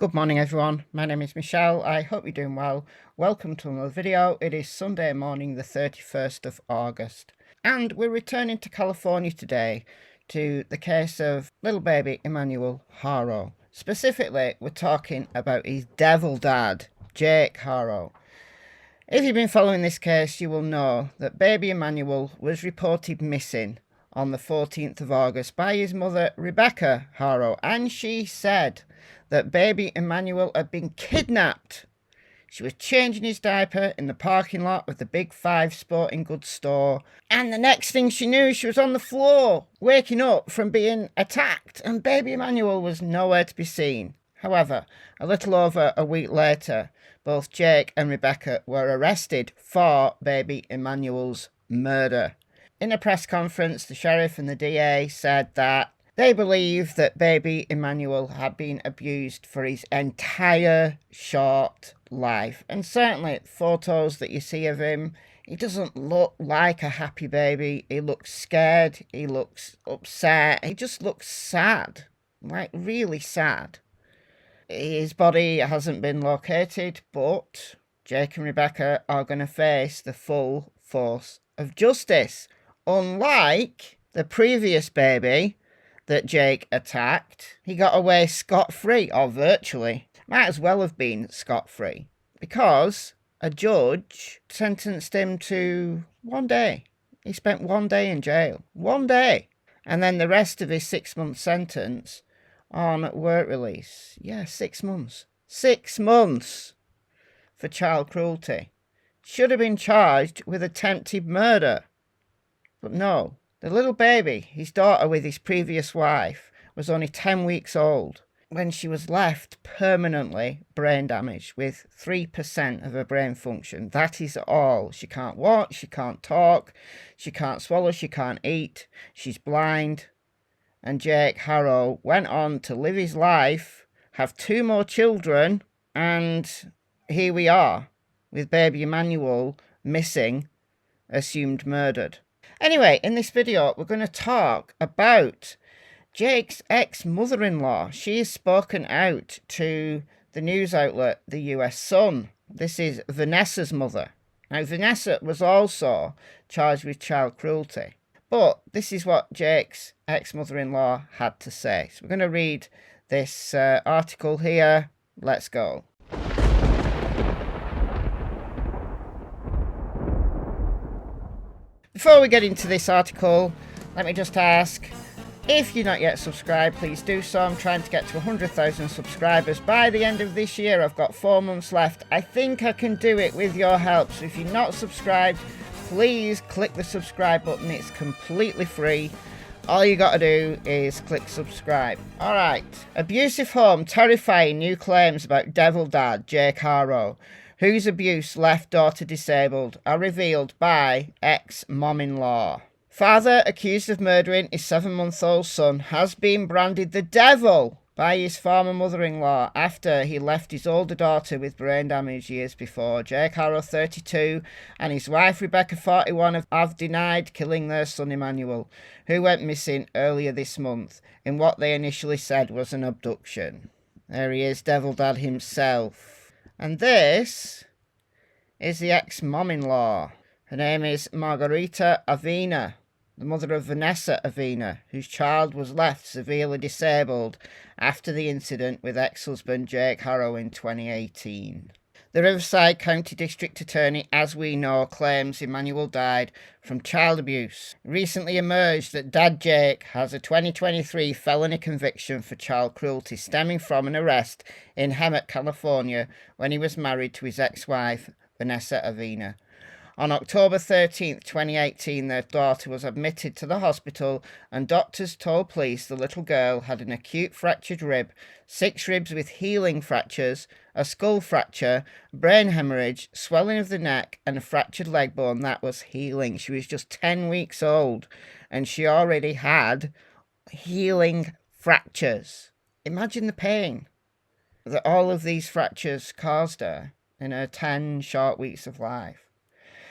Good morning everyone, my name is Michelle, I hope you're doing well. Welcome to another video. It is Sunday morning the 31st of August and we're returning to California today to the case of little baby Emmanuel Haro. Specifically, we're talking about his devil dad, Jake Haro. If you've been following this case, you will know that baby Emmanuel was reported missing on the 14th of August by his mother Rebecca Haro, and she said that baby Emmanuel had been kidnapped. She was changing his diaper in the parking lot of the Big Five sporting goods store, and the next thing she knew, she was on the floor, waking up from being attacked, and baby Emmanuel was nowhere to be seen. However, a little over a week later, both Jake and Rebecca were arrested for baby Emmanuel's murder. In a press conference, the sheriff and the DA said that they believe that baby Emmanuel had been abused for his entire short life. And certainly photos that you see of him, he doesn't look like a happy baby. He looks scared. He looks upset. He just looks sad, like really sad. His body hasn't been located, but Jake and Rebecca are going to face the full force of justice. Unlike the previous baby that Jake attacked, he got away scot-free, or virtually. Might as well have been scot-free, because a judge sentenced him to 1 day. He spent 1 day in jail. 1 day. And then the rest of his 6-month sentence on work release. Yeah, 6 months. 6 months for child cruelty. Should have been charged with attempted murder. But no. The little baby, his daughter with his previous wife, was only 10 weeks old when she was left permanently brain damaged with 3% of her brain function. That is all. She can't walk, she can't talk, she can't swallow, she can't eat, she's blind. And Jake Haro went on to live his life, have 2 more children, and here we are with baby Emmanuel missing, assumed murdered. Anyway, in this video, we're going to talk about Jake's ex-mother-in-law. She has spoken out to the news outlet, the US Sun. This is Vanessa's mother. Now, Vanessa was also charged with child cruelty. But this is what Jake's ex-mother-in-law had to say. So we're going to read this article here. Let's go. Before we get into this article, let me just ask, if you're not yet subscribed, please do so. I'm trying to get to 100,000 subscribers by the end of this year. I've got 4 months left. I think I can do it with your help. So if you're not subscribed, please click the subscribe button. It's completely free. All you got to do is click subscribe. Alright. Abusive home terrifying new claims about devil dad Jake Haro, whose abuse left daughter disabled, are revealed by ex-mom-in-law. Father accused of murdering his 7-month-old son has been branded the devil by his former mother-in-law after he left his older daughter with brain damage years before. Jake Haro, 32, and his wife Rebecca, 41, have denied killing their son Emmanuel, who went missing earlier this month in what they initially said was an abduction. There he is, devil dad himself. And this is the ex-mom-in-law. Her name is Margarita Avena, the mother of Vanessa Avena, whose child was left severely disabled after the incident with ex-husband Jake Haro in 2018. The Riverside County District Attorney, as we know, claims Emmanuel died from child abuse. Recently emerged that Dad Jake has a 2023 felony conviction for child cruelty stemming from an arrest in Hemet, California, when he was married to his ex-wife, Vanessa Avena. On October 13, 2018, their daughter was admitted to the hospital and doctors told police the little girl had an acute fractured rib, 6 ribs with healing fractures, a skull fracture, brain hemorrhage, swelling of the neck, and a fractured leg bone that was healing. She was just 10 weeks old and she already had healing fractures. Imagine the pain that all of these fractures caused her in her 10 short weeks of life.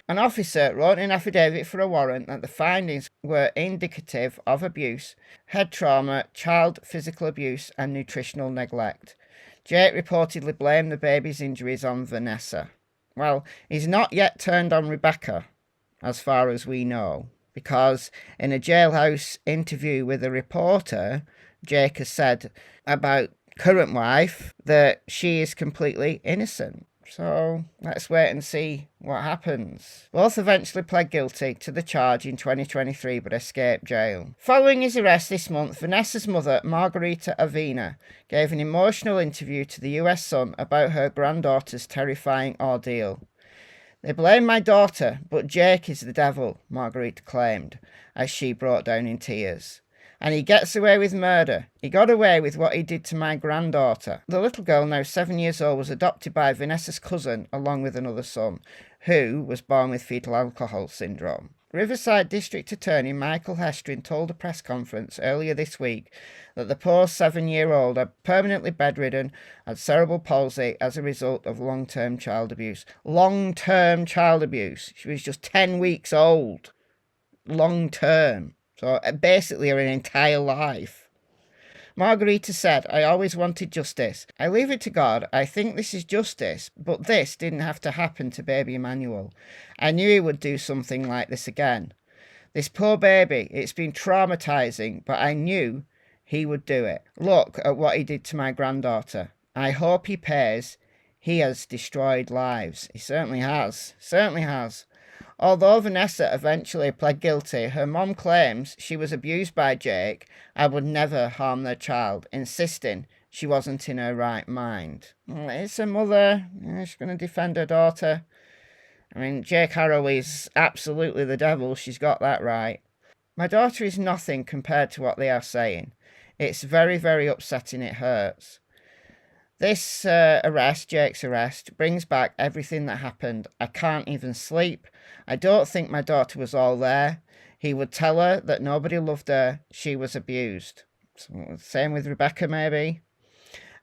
An officer wrote an affidavit for a warrant that the findings were indicative of abuse, head trauma, child physical abuse, and nutritional neglect. Jake reportedly blamed the baby's injuries on Vanessa. Well, he's not yet turned on Rebecca, as far as we know, because in a jailhouse interview with a reporter, Jake has said about current wife that she is completely innocent. So let's wait and see what happens. Both eventually pled guilty to the charge in 2023 but escaped jail. Following his arrest this month, Vanessa's mother, Margarita Avina, gave an emotional interview to the US Sun about her granddaughter's terrifying ordeal. They blame my daughter, but Jake is the devil, Margarita claimed, as she broke down in tears. And he gets away with murder. He got away with what he did to my granddaughter. The little girl, now 7 years old, was adopted by Vanessa's cousin along with another son, who was born with fetal alcohol syndrome. Riverside District Attorney Michael Hestrin told a press conference earlier this week that the poor 7-year-old had permanently bedridden, had cerebral palsy as a result of long-term child abuse. Long-term child abuse. She was just 10 weeks old. Long-term. So basically her entire life. Margarita said, I always wanted justice. I leave it to God. I think this is justice, but this didn't have to happen to baby Emmanuel. I knew he would do something like this again. This poor baby, it's been traumatizing, but I knew he would do it. Look at what he did to my granddaughter. I hope he pays. He has destroyed lives. He certainly has. Certainly has. Although Vanessa eventually pled guilty, her mom claims she was abused by Jake and would never harm their child, insisting she wasn't in her right mind. It's her mother. She's going to defend her daughter. I mean, Jake Haro is absolutely the devil. She's got that right. My daughter is nothing compared to what they are saying. It's very, very upsetting. It hurts. This arrest, Jake's arrest, brings back everything that happened. I can't even sleep. I don't think my daughter was all there. He would tell her that nobody loved her. She was abused. So, same with Rebecca, maybe.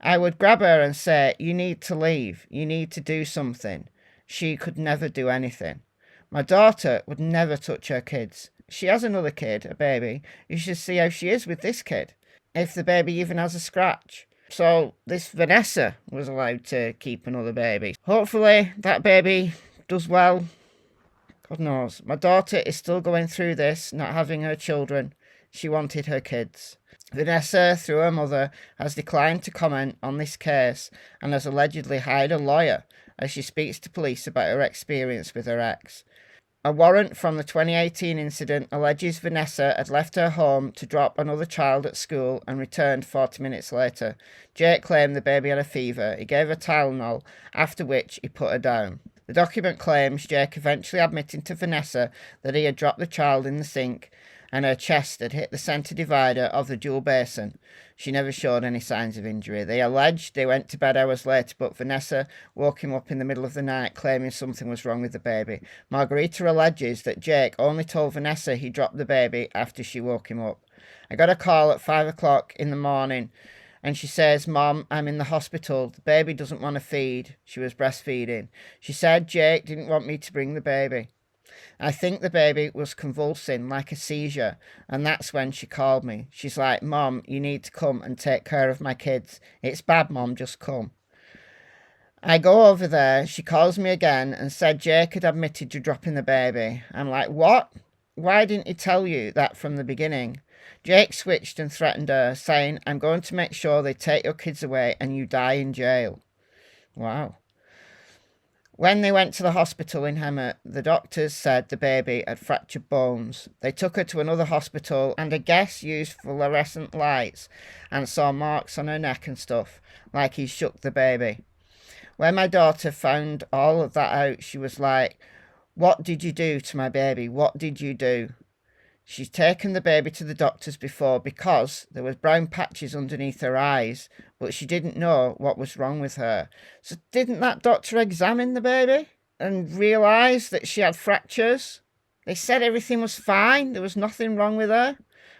I would grab her and say, you need to leave. You need to do something. She could never do anything. My daughter would never touch her kids. She has another kid, a baby. You should see how she is with this kid. If the baby even has a scratch. So this Vanessa was allowed to keep another baby. Hopefully that baby does well. God knows. My daughter is still going through this, not having her children. She wanted her kids. Vanessa, through her mother, has declined to comment on this case and has allegedly hired a lawyer as she speaks to police about her experience with her ex. A warrant from the 2018 incident alleges Vanessa had left her home to drop another child at school and returned 40 minutes later. Jake claimed the baby had a fever. He gave her Tylenol, after which he put her down. The document claims Jake eventually admitted to Vanessa that he had dropped the child in the sink and her chest had hit the centre divider of the dual basin. She never showed any signs of injury. They alleged they went to bed hours later, but Vanessa woke him up in the middle of the night, claiming something was wrong with the baby. Margarita alleges that Jake only told Vanessa he dropped the baby after she woke him up. I got a call at 5 o'clock in the morning, and she says, Mom, I'm in the hospital. The baby doesn't want to feed. She was breastfeeding. She said Jake didn't want me to bring the baby. I think the baby was convulsing like a seizure, and that's when she called me. She's like, Mom, you need to come and take care of my kids. It's bad, Mom, just come. I go over there. She calls me again and said Jake had admitted to dropping the baby. I'm like, what? Why didn't he tell you that from the beginning? Jake switched and threatened her, saying, I'm going to make sure they take your kids away and you die in jail. Wow. When they went to the hospital in Hemet, the doctors said the baby had fractured bones. They took her to another hospital and I guess used fluorescent lights and saw marks on her neck and stuff, like he shook the baby. When my daughter found all of that out, she was like, what did you do to my baby? What did you do? She's taken the baby to the doctors before because there was brown patches underneath her eyes, but she didn't know what was wrong with her. So didn't that doctor examine the baby and realise that she had fractures? They said everything was fine, there was nothing wrong with her.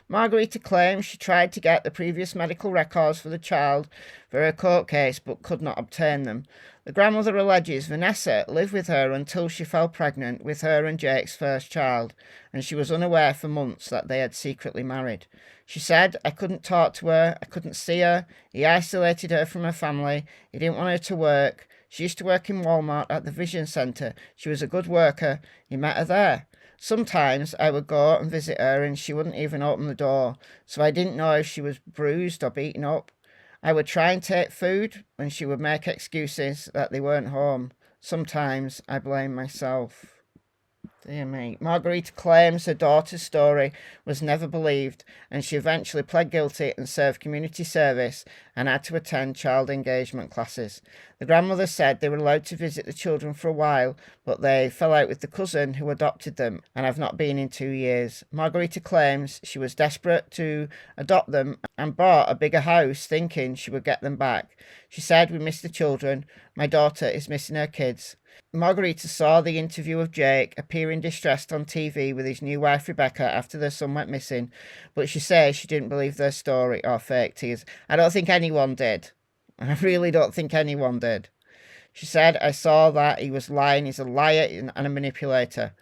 Margarita claims she tried to get the previous medical records for the child for her court case but could not obtain them. The grandmother alleges Vanessa lived with her until she fell pregnant with her and Jake's first child, and she was unaware for months that they had secretly married. She said, "I couldn't talk to her, I couldn't see her, he isolated her from her family, he didn't want her to work. She used to work in Walmart at the Vision Centre. She was a good worker. He met her there. Sometimes I would go and visit her and she wouldn't even open the door, so I didn't know if she was bruised or beaten up. I would try and take food and she would make excuses that they weren't home. Sometimes I blame myself." Dear me. Margarita claims her daughter's story was never believed, and she eventually pled guilty and served community service and had to attend child engagement classes. The grandmother said they were allowed to visit the children for a while, but they fell out with the cousin who adopted them and have not been in 2 years. Margarita claims she was desperate to adopt them and bought a bigger house thinking she would get them back. She said, "We miss the children. My daughter is missing her kids." Margarita saw the interview of Jake appearing distressed on TV with his new wife Rebecca after their son went missing, but she says she didn't believe their story or fake tears. I don't think anyone did. I really don't think anyone did. She said, "I saw that he was lying. He's a liar and a manipulator.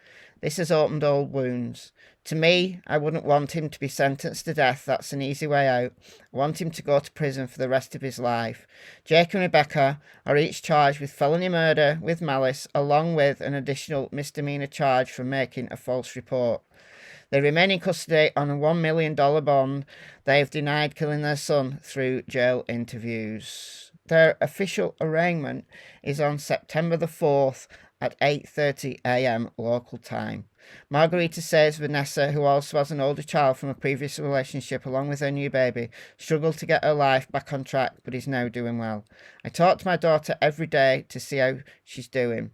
This has opened old wounds. To me, I wouldn't want him to be sentenced to death. That's an easy way out. I want him to go to prison for the rest of his life." Jake and Rebecca are each charged with felony murder with malice, along with an additional misdemeanor charge for making a false report. They remain in custody on a $1 million bond. They have denied killing their son through jail interviews. Their official arraignment is on September the 4th at 8:30 a.m. local time. Margarita says Vanessa, who also has an older child from a previous relationship along with her new baby, struggled to get her life back on track but is now doing well. "I talk to my daughter every day to see how she's doing.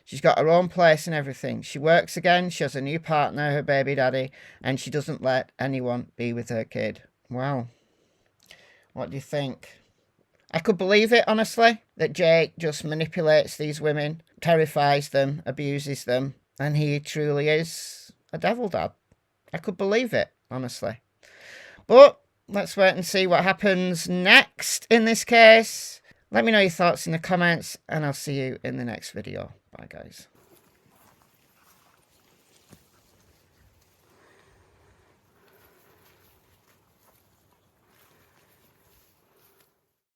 She's got her own place and everything. She works again, she has a new partner, her baby daddy, and she doesn't let anyone be with her kid." Wow. What do you think? I could believe it, honestly, that Jake just manipulates these women, terrifies them, abuses them, and he truly is a devil dad. I could believe it, honestly. But let's wait and see what happens next in this case. Let me know your thoughts in the comments, and I'll see you in the next video. Bye, guys.